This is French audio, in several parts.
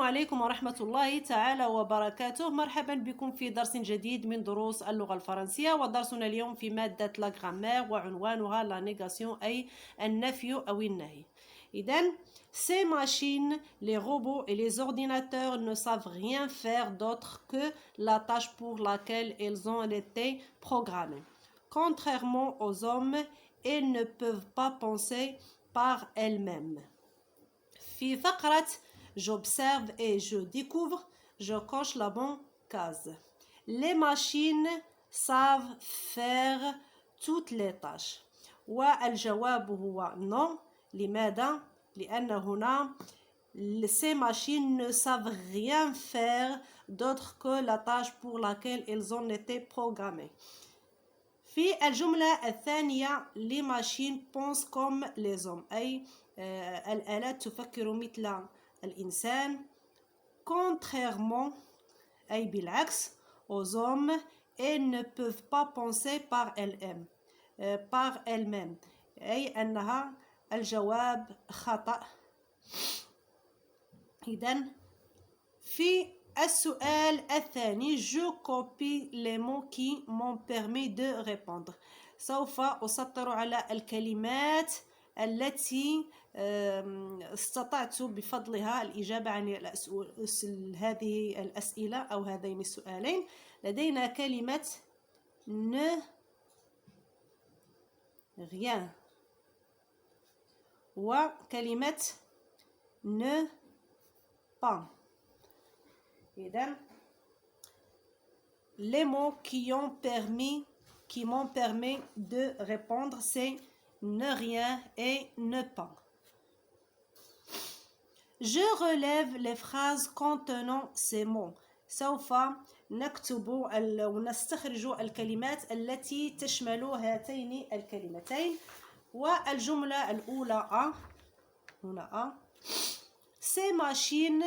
عليكم ورحمة الله تعالى وبركاته. مرحبا بكم في درس جديد من دروس اللغة الفرنسية، ودرسنا اليوم في مادة لا غرامير وعنوانها لا نيغاسيون أي النفي أو النهي. إذن ces machines, les robots et les ordinateurs ne savent rien faire d'autre que la tâche pour laquelle ils ont été programmés. Contrairement aux hommes, ils ne peuvent pas penser par elles-mêmes. في فقرة j'observe et je découvre, je coche la bonne case. Les machines savent faire toutes les tâches. والجواب هو non. لماذا؟ لأن هنا ces machines ne savent rien faire d'autre que la tâche pour laquelle elles ont été programmées. في الجملة الثانية les machines pensent comme les hommes أي الآلات تفكر مثل الإنسان. Contrairement أي بالعكس aux hommes, elles ne peuvent pas penser par elles-mêmes أي أنها الجواب خطأ. إذن في السؤال الثاني je copie les mots qui m'ont permis de répondre. سوف أسطر على الكلمات التي استطعت بفضلها الإجابة عن هذه الأسئلة أو هذين السؤالين. لدينا كلمة ne rien وكلمة ne pas. إذن les mots qui m'ont permis de répondre c'est ne rien et ne pas. Je relève les phrases contenant ces mots. سوف نكتب ونستخرج الكلمات التي تشمل هاتين الكلمتين. والجملة الأولى هنا Ces machines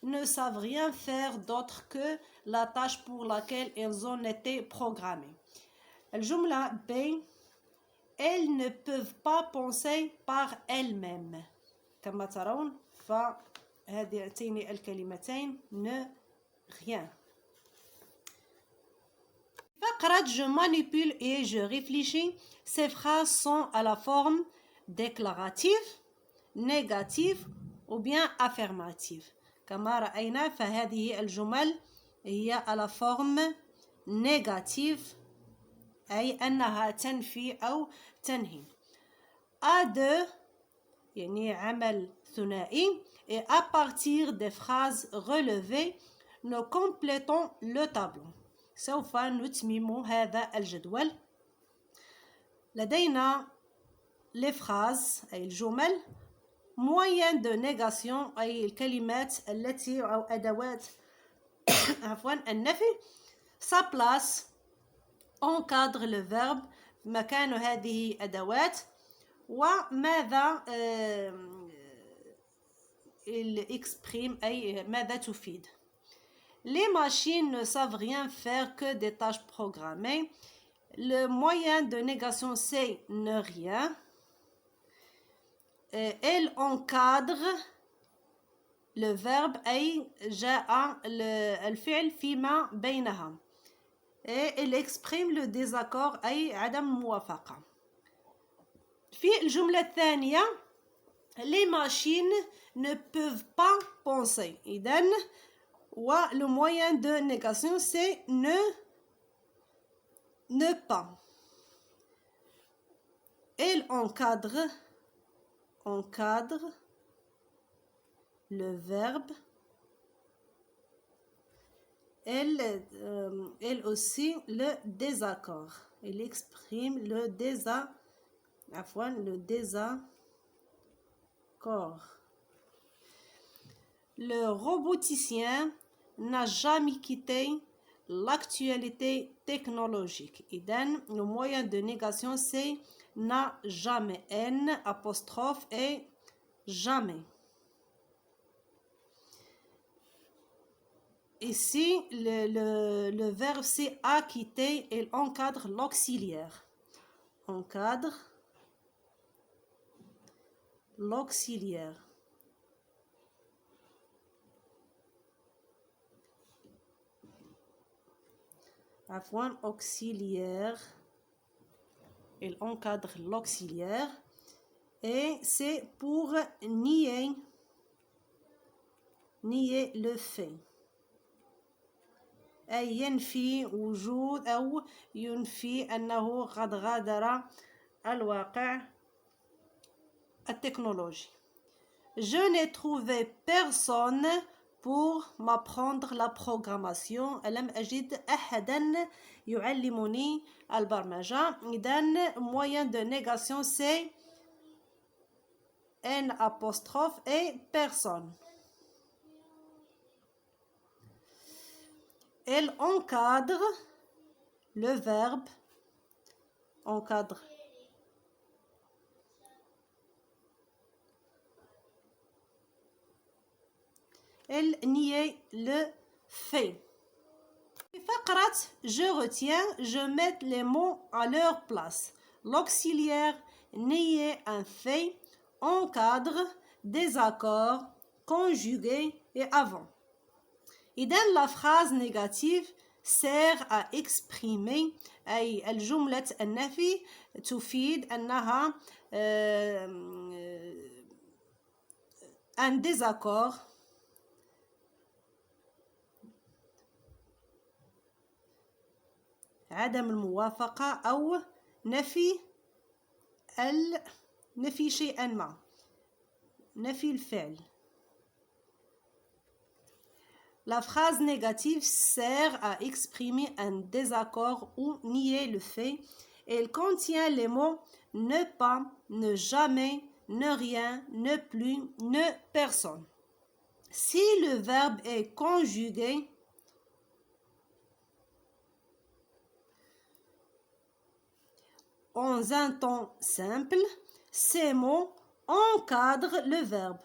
ne savent rien faire d'autre que la tâche pour laquelle elles ont été programmées. الجملة B Elles ne peuvent pas penser par elles-mêmes. كما ترون فهاتين الكلمتين ne rien. فقرة je manipule et je réfléchis. Ces phrases sont à la forme déclarative, négative ou bien affirmative. كما رأينا فهذه الجمل هي à la forme négative أي أنها تنفي أو تنهي. A2 يعني عمل ثنائي et à partir des phrases relevées nous complétons le tableau. سوف نتمم هذا الجدول. لدينا les phrases أي الجمل moyen de négation أي الكلمات التي أو أدوات عفوا النفي. sa place encadre le verbe مكان هذه أدوات. وماذا il exprime أي ماذا تفيد. Les machines ne savent rien faire que des tâches programmées. Le moyen de négation c'est ne rien. Elle encadre le verbe أي جاء الفعل فيما بينها. Et elle exprime le désaccord أي عدم موافقة. في الجملة الثانية les machines ne peuvent pas penser. إذن le moyen de négation c'est ne pas. Elle encadre le verbe. Elle aussi le désaccord. Elle exprime le désaccord. Le roboticien n'a jamais quitté l'actualité technologique. إذن le moyen de négation c'est n'a jamais. N apostrophe et jamais. Ici, le verbe c'est a quitté et encadre l'auxiliaire. Encadre l'auxiliaire. auxiliaire. Il encadre l'auxiliaire. Et c'est pour nier le fait. أي ينفي وجود أو ينفي أنه قد غادر الواقع التكنولوجي. Je n'ai trouvé personne pour m'apprendre la programmation. لم أجد أحدا يعلمني البرمجة. إذن moyen de négation c'est N apostrophe et personne. Elle encadre le verbe encadre. Elle nie le fait. فقرة je retiens, je mets les mots à leur place. L'auxiliaire nie un fait, encadre, désaccord, conjugué et avant. إذن la phrase négative sert à exprimer أي الجملة النفي تفيد أنها un désaccord عدم الموافقة أو نفي شيئا ما نفي الفعل. La phrase négative sert à exprimer un désaccord ou nier le fait. Elle contient les mots ne pas, ne jamais, ne rien, ne plus, ne personne. Si le verbe est conjugué, en un temps simple, ces mots encadrent le verbe.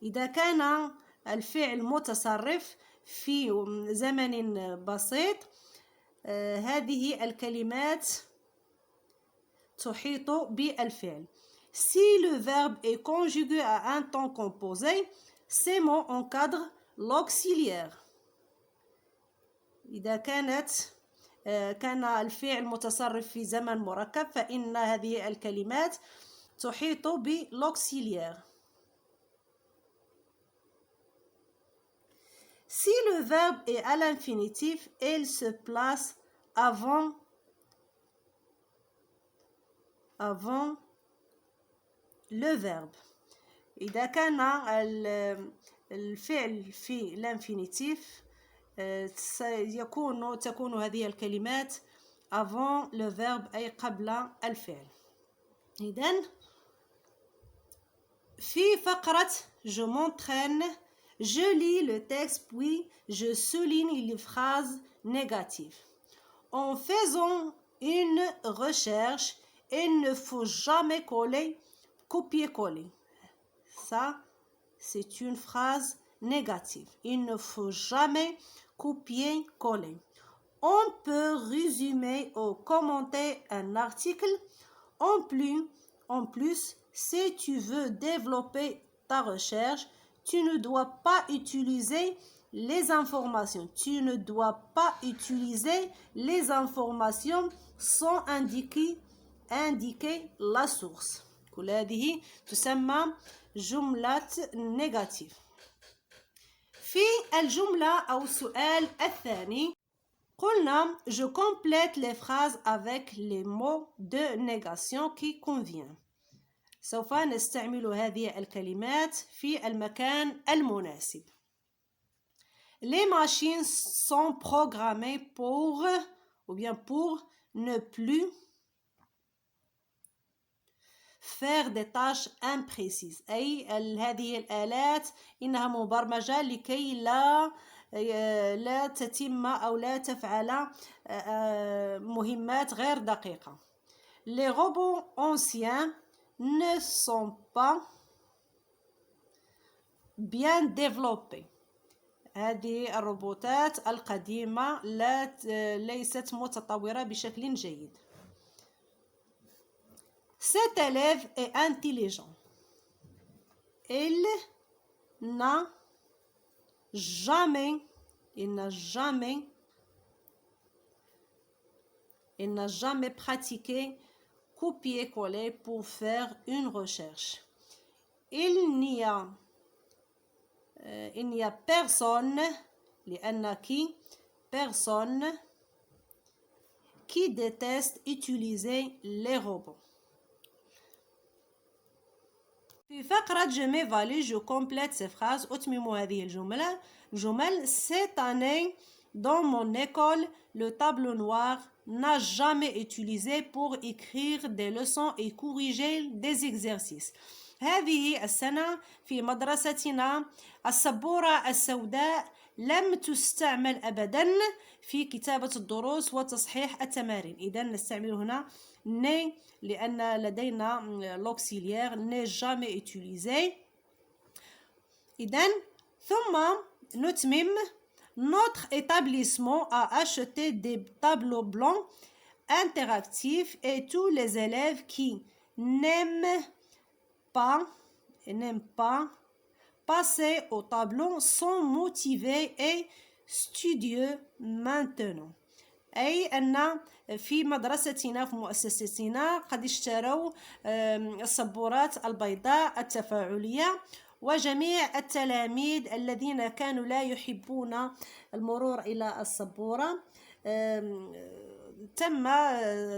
إذا كان الفعل متصرف في زمن بسيط هذه الكلمات تحيط بالفعل. Si le verbe est conjugué à un temps composé, ces mots encadrent l'auxiliaire. إذا كان الفعل متصرف في زمن مركب فإن هذه الكلمات تحيط بالauxiliaire. Si le verbe est à l'infinitif, il se place avant le verbe. إذا كان الفعل في l'infinitif تكون هذه الكلمات avant le verbe أي قبل الفعل. إذن في فقرة je m'entraîne, je lis le texte puis je souligne les phrases négatives. En faisant une recherche, il ne faut jamais copier-coller. Ça, c'est une phrase négative. Il ne faut jamais copier-coller. On peut résumer ou commenter un article. En plus, si tu veux développer ta recherche, tu ne dois pas utiliser les informations. Tu ne dois pas utiliser les informations sans indiquer la source. كل هذه تسمى جملة نيجاتيف. في الجملة أو السؤال الثاني قلنا je complète les phrases avec les mots de négation qui convient. سوف نستعمل هذه الكلمات في المكان المناسب. Les machines sont programmées pour ne plus faire des tâches imprécises. أي هذه الآلات إنها مبرمجة لكي لا تتم أو لا تفعل مهمات غير دقيقة. Les robots anciens ne sont pas bien développés. هذه الروبوتات القديمة ليست متطورة بشكل جيد. Cet élève est intelligent. Il n'a jamais il n'a jamais pratiqué copier-coller pour faire une recherche. Il n'y a personne personne qui déteste utiliser les robots. في فقرة je m'évalue, je complète ces phrases. أتمم هذه الجمل. Cette année, dans mon école, le tableau noir n'a jamais utilisé pour écrire des leçons et corriger des exercices. هذه السنة في مدرستنا السبورة السوداء لم تستعمل أبدا في كتابة الدروس وتصحيح التمارين. إذا نستعمل هنا ne لأن لدينا l'auxiliaire n'est jamais utilisé. إذن ثم نتمم. Notre établissement a acheté des tableaux blancs interactifs et tous les élèves qui n'aiment pas passer au tableau sont motivés et studieux maintenant. أي أن في مدرستنا في مؤسستنا قد اشتروا السبورات البيضاء التفاعلية، وجميع التلاميذ الذين كانوا لا يحبون المرور إلى السبورة تم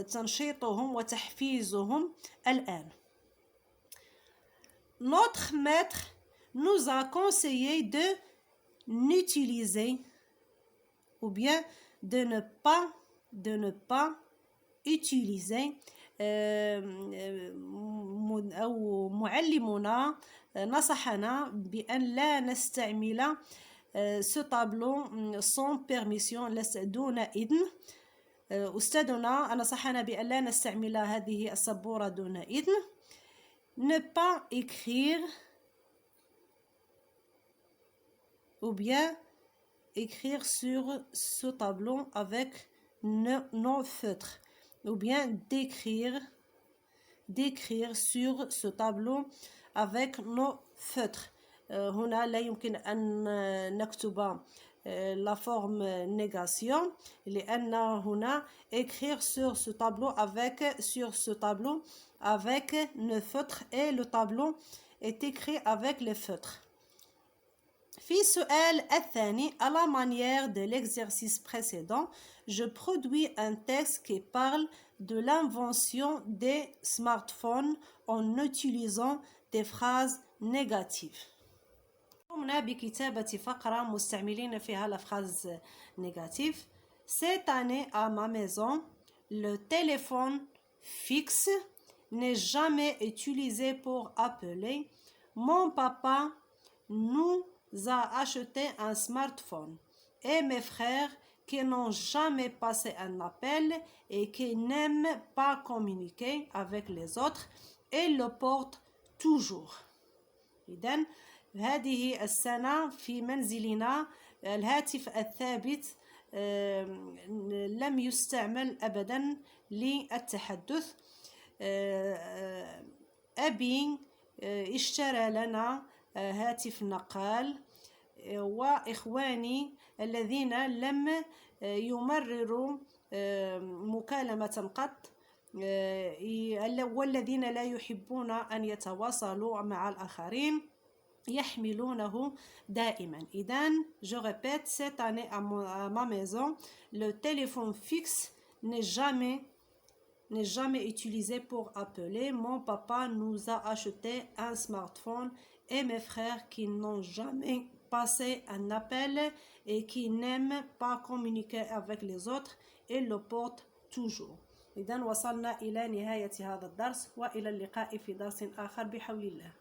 تنشيطهم وتحفيزهم الآن. Notre maître nous a conseillé de n'utiliser ou bien de ne pas utiliser أو معلمنا نصحنا بأن لا نستعمل ce tableau sans permission دون إذن. أستاذنا نصحنا بأن لا نستعمل هذه السبورة دون إذن. Ne pas écrire ou bien écrire sur ce tableau avec nos feutres, ou bien d'écrire sur ce tableau avec nos feutres. هنا لا يمكن أن نكتب la forme négation لأن هنا écrire sur ce tableau avec nos feutres et le tableau est écrit avec les feutres. في السؤال الثاني, à la manière de l'exercice précédent, je produis un texte qui parle de l'invention des smartphones en utilisant des phrases négatives. قمنا بكتابة فقرة مستعملين فيها la phrase négative. Cette année à ma maison, le téléphone fixe n'est jamais utilisé pour appeler. Mon papa nous a acheté un smartphone et mes frères qui n'ont jamais passé un appel et qui n'aiment pas communiquer avec les autres et le portent toujours. إذن هذه السنة في منزلنا الهاتف الثابت لم يستعمل أبدا للتحدث. أبي اشترى لنا هاتف نقال، وإخواني الذين لم يمرروا مكالمة قط والذين لا يحبون أن يتواصلوا مع الآخرين يحملونه دائما. إذن je répète, cette année à ma maison, le téléphone fixe n'est jamais utilisé pour appeler. Mon papa nous a acheté un smartphone et mes frères qui n'ont jamais passé un appel et qui n'aiment pas communiquer avec les autres et le portent toujours. إذن وصلنا إلى نهاية هذا الدرس، وإلى اللقاء في درس آخر بحول الله.